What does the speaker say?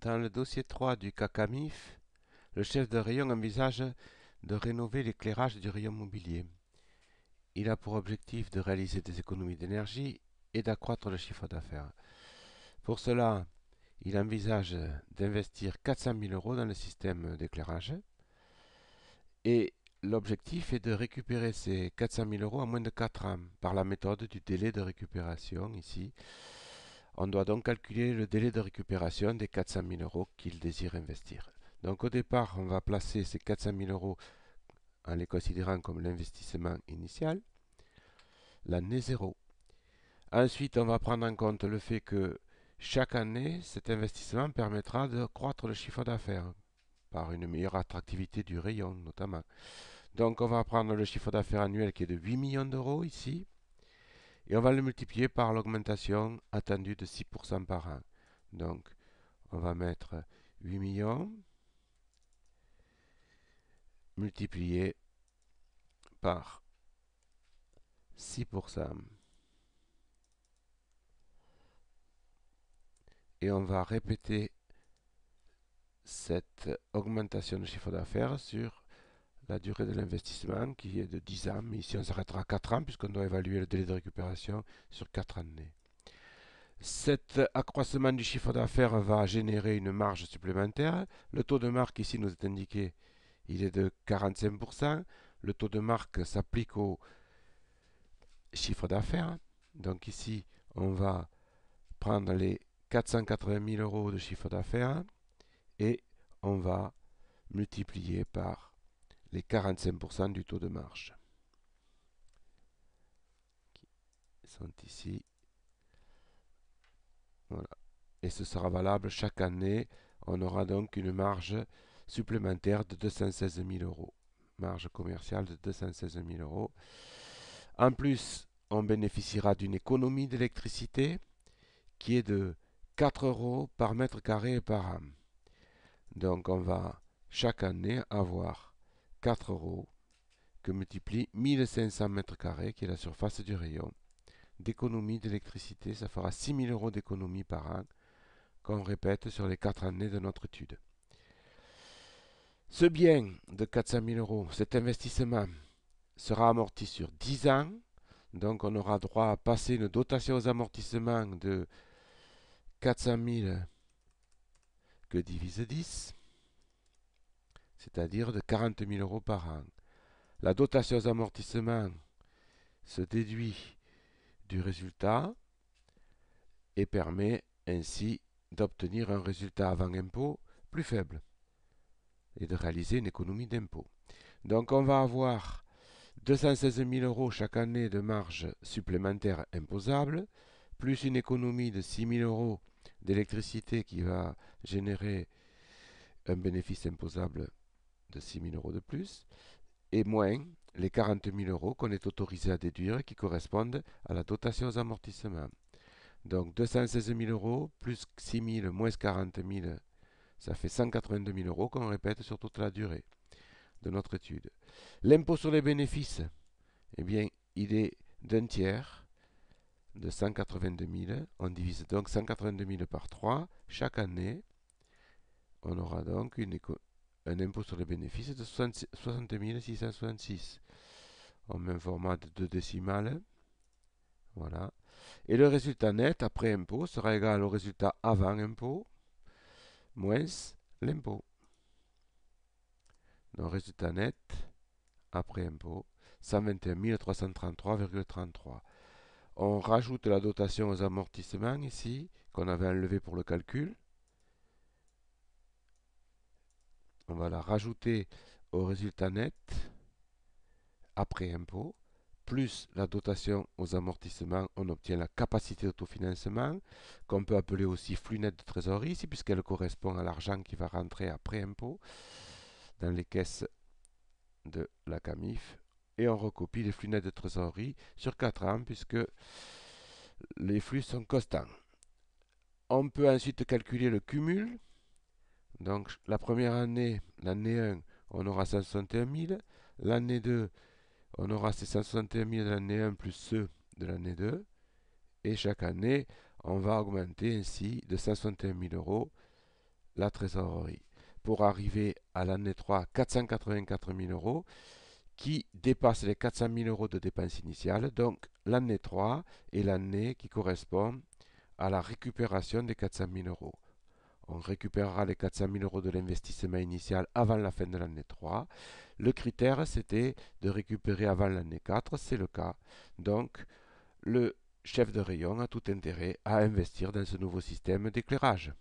Dans le dossier 3 du CACAMIF, le chef de rayon envisage de rénover l'éclairage du rayon mobilier. Il a pour objectif de réaliser des économies d'énergie et d'accroître le chiffre d'affaires. Pour cela, il envisage d'investir 400 000 euros dans le système d'éclairage et l'objectif est de récupérer ces 400 000 euros en moins de 4 ans par la méthode du délai de récupération ici. On doit donc calculer le délai de récupération des 400 000 euros qu'il désire investir. Donc au départ, on va placer ces 400 000 euros en les considérant comme l'investissement initial, l'année 0. Ensuite, on va prendre en compte le fait que chaque année, cet investissement permettra de croître le chiffre d'affaires par une meilleure attractivité du rayon notamment. Donc on va prendre le chiffre d'affaires annuel qui est de 8 millions d'euros ici et on va le multiplier par l'augmentation attendue de 6% par an. Donc on va mettre 8 millions multiplié par 6%. Et on va répéter cette augmentation de chiffre d'affaires sur la durée de l'investissement qui est de 10 ans. Mais ici on s'arrêtera à 4 ans puisqu'on doit évaluer le délai de récupération sur 4 années. Cet accroissement du chiffre d'affaires va générer une marge supplémentaire. Le taux de marque ici nous est indiqué, il est de 45%. Le taux de marque s'applique au chiffre d'affaires. Donc ici, on va prendre les 480 000 euros de chiffre d'affaires et on va multiplier par les 45% du taux de marge qui sont ici. Voilà. Et ce sera valable chaque année. On aura donc une marge supplémentaire de 216 000 euros. Marge commerciale de 216 000 euros. En plus, on bénéficiera d'une économie d'électricité qui est de 4 euros par mètre carré et par an. Donc on va chaque année avoir 4 euros que multiplie 1500 mètres carrés, qui est la surface du rayon, d'économie d'électricité. Ça fera 6 000 euros d'économie par an qu'on répète sur les 4 années de notre étude. Ce bien de 400 000 euros, cet investissement, sera amorti sur 10 ans. Donc on aura droit à passer une dotation aux amortissements de 400 000 que divise 10, c'est-à-dire de 40 000 euros par an. La dotation aux amortissements se déduit du résultat et permet ainsi d'obtenir un résultat avant impôt plus faible et de réaliser une économie d'impôt. Donc on va avoir 216 000 euros chaque année de marge supplémentaire imposable, plus une économie de 6 000 euros d'électricité qui va générer un bénéfice imposable de 6 000 euros de plus, et moins les 40 000 euros qu'on est autorisé à déduire qui correspondent à la dotation aux amortissements. Donc 216 000 euros plus 6 000 moins 40 000, ça fait 182 000 euros qu'on répète sur toute la durée de notre étude. L'impôt sur les bénéfices, eh bien, il est d'un tiers de 182 000. On divise donc 182 000 par 3 chaque année. On aura donc un impôt sur les bénéfices de 60 666. On met un format de 2 décimales. Voilà. Et le résultat net après impôt sera égal au résultat avant impôt moins l'impôt. Donc résultat net après impôt 121 333,33. On rajoute la dotation aux amortissements ici qu'on avait enlevé pour le calcul. On va la rajouter au résultat net après impôt, plus la dotation aux amortissements, on obtient la capacité d'autofinancement, qu'on peut appeler aussi flux net de trésorerie, ici, puisqu'elle correspond à l'argent qui va rentrer après impôt dans les caisses de la CAMIF. Et on recopie les flux nets de trésorerie sur 4 ans, puisque les flux sont constants. On peut ensuite calculer le cumul. Donc la première année, l'année 1, on aura 161 000. L'année 2, on aura ces 161 000 de l'année 1 plus ceux de l'année 2. Et chaque année, on va augmenter ainsi de 161 000 euros la trésorerie pour arriver à l'année 3 à 484 000 euros qui dépasse les 400 000 euros de dépenses initiales. Donc l'année 3 est l'année qui correspond à la récupération des 400 000 euros. On récupérera les 400 000 euros de l'investissement initial avant la fin de l'année 3. Le critère, c'était de récupérer avant l'année 4, c'est le cas. Donc, le chef de rayon a tout intérêt à investir dans ce nouveau système d'éclairage.